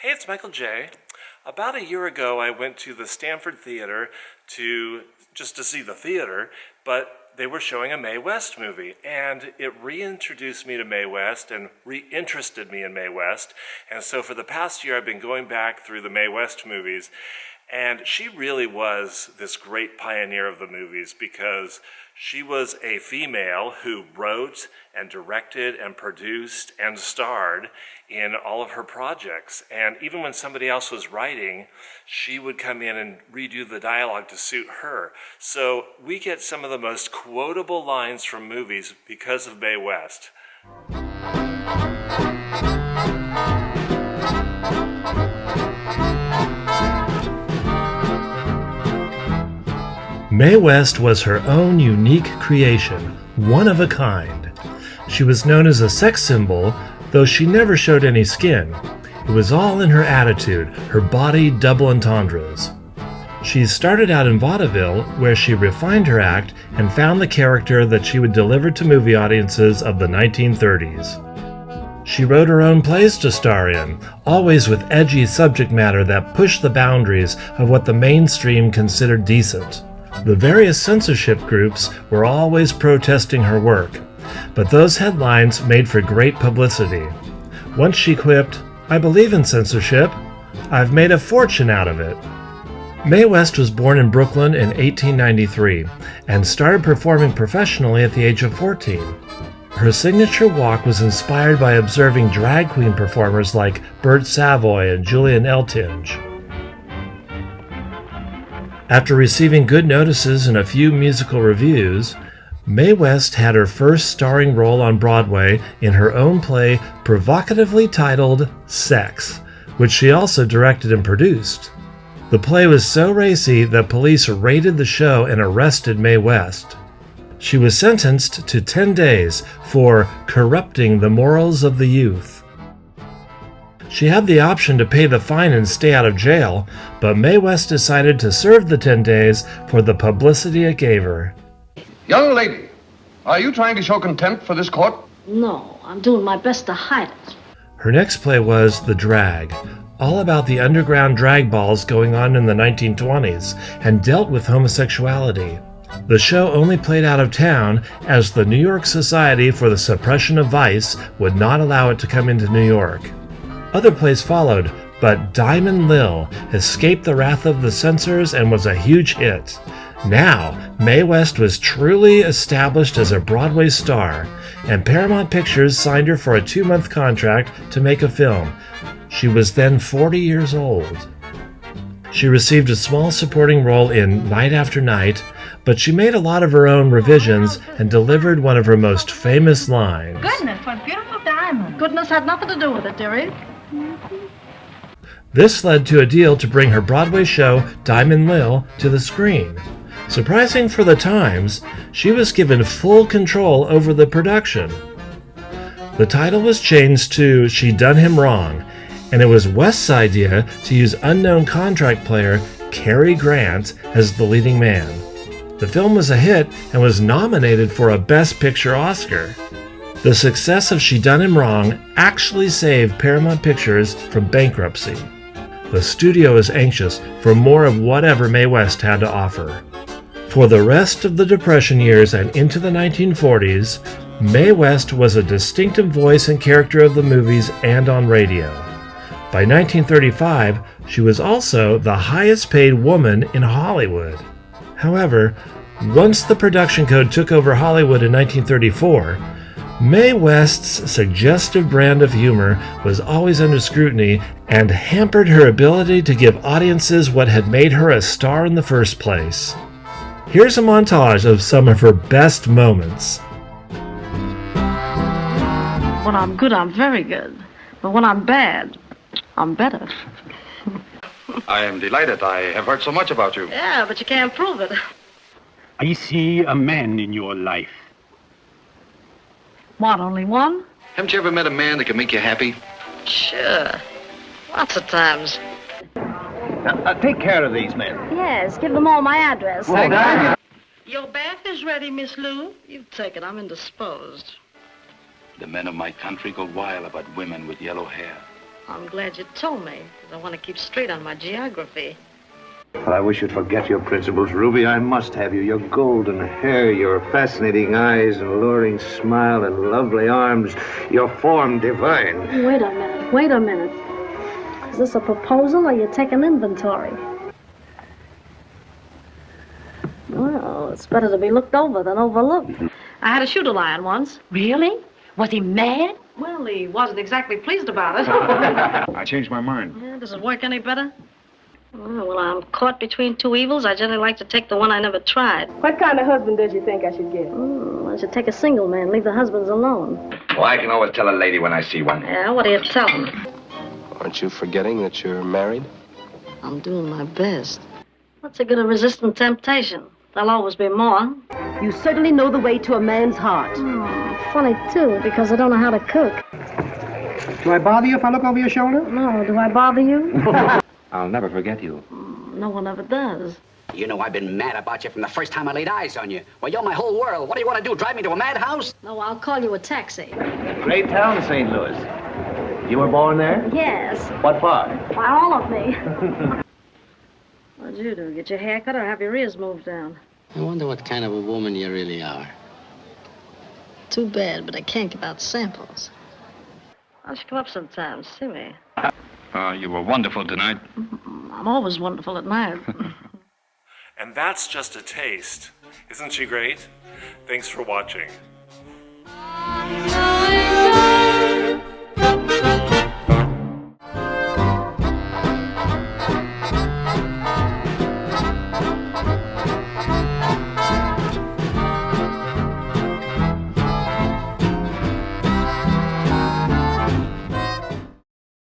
Hey, it's Michael J. About a year ago, I went to the Stanford Theater just to see the theater, but they were showing a Mae West movie, and it reintroduced me to Mae West and reinterested me in Mae West. And so for the past year, I've been going back through the Mae West movies, and she really was this great pioneer of the movies because she was a female who wrote and directed and produced and starred in all of her projects. And even when somebody else was writing, she would come in and redo the dialogue to suit her. So we get some of the most quotable lines from movies because of Mae West. Mae West was her own unique creation, one of a kind. She was known as a sex symbol, though she never showed any skin. It was all in her attitude, her body double entendres. She started out in vaudeville, where she refined her act and found the character that she would deliver to movie audiences of the 1930s. She wrote her own plays to star in, always with edgy subject matter that pushed the boundaries of what the mainstream considered decent. The various censorship groups were always protesting her work, but those headlines made for great publicity. Once she quipped, "I believe in censorship. I've made a fortune out of it." Mae West was born in Brooklyn in 1893 and started performing professionally at the age of 14. Her signature walk was inspired by observing drag queen performers like Bert Savoy and Julian Eltinge. After receiving good notices and a few musical reviews, Mae West had her first starring role on Broadway in her own play provocatively titled Sex, which she also directed and produced. The play was so racy that police raided the show and arrested Mae West. She was sentenced to 10 days for corrupting the morals of the youth. She had the option to pay the fine and stay out of jail, but Mae West decided to serve the 10 days for the publicity it gave her. Young lady, are you trying to show contempt for this court? No, I'm doing my best to hide it. Her next play was The Drag, all about the underground drag balls going on in the 1920s, and dealt with homosexuality. The show only played out of town as the New York Society for the Suppression of Vice would not allow it to come into New York. Other plays followed, but Diamond Lil escaped the wrath of the censors and was a huge hit. Now, Mae West was truly established as a Broadway star, and Paramount Pictures signed her for a 2-month contract to make a film. She was then 40 years old. She received a small supporting role in Night After Night, but she made a lot of her own revisions and delivered one of her most famous lines. Goodness, what beautiful diamonds. Goodness had nothing to do with it, dearie. This led to a deal to bring her Broadway show, Diamond Lil, to the screen. Surprising for the times, she was given full control over the production. The title was changed to She Done Him Wrong, and it was West's idea to use unknown contract player Cary Grant as the leading man. The film was a hit and was nominated for a Best Picture Oscar. The success of She Done Him Wrong actually saved Paramount Pictures from bankruptcy. The studio is anxious for more of whatever Mae West had to offer. For the rest of the Depression years and into the 1940s, Mae West was a distinctive voice and character of the movies and on radio. By 1935, she was also the highest paid woman in Hollywood. However, once the production code took over Hollywood in 1934, Mae West's suggestive brand of humor was always under scrutiny and hampered her ability to give audiences what had made her a star in the first place. Here's a montage of some of her best moments. When I'm good, I'm very good. But when I'm bad, I'm better. I am delighted. I have heard so much about you. Yeah, but you can't prove it. I see a man in your life. What, only one? Haven't you ever met a man that can make you happy? Sure. Lots of times. Take care of these men. Yes, give them all my address. Well, Your bath is ready, Miss Lou. You take it. I'm indisposed. The men of my country go wild about women with yellow hair. I'm glad you told me, because I want to keep straight on my geography. Well, I wish you'd forget your principles, Ruby. I must have you. Your golden hair, your fascinating eyes and alluring smile and lovely arms, your form divine. Wait a minute. Is this a proposal or you taking inventory? Well, it's better to be looked over than overlooked. I had a shoot a lion once. Really? Was he mad? Well, he wasn't exactly pleased about it. I changed my mind. Yeah, does it work any better? Oh, well, I'm caught between two evils. I generally like to take the one I never tried. What kind of husband does you think I should get? I should take a single man, leave the husbands alone. Well, I can always tell a lady when I see one. Yeah, what do you tell them? Aren't you forgetting that you're married? I'm doing my best. What's the good of resisting temptation? There'll always be more. You certainly know the way to a man's heart. Funny, too, because I don't know how to cook. Do I bother you if I look over your shoulder? No, do I bother you? I'll never forget you. No one ever does. You know I've been mad about you from the first time I laid eyes on you. Well, you're my whole world. What do you want to do, drive me to a madhouse? No, I'll call you a taxi. Great town, St. Louis. You were born there? Yes. What part? Why, all of me. What'd you do? Get your hair cut or have your ears moved down? I wonder what kind of a woman you really are. Too bad, but I can't give out samples. Why don't you come up sometime, see me? You were wonderful tonight. I'm always wonderful at night. And that's just a taste. Isn't she great? Thanks for watching.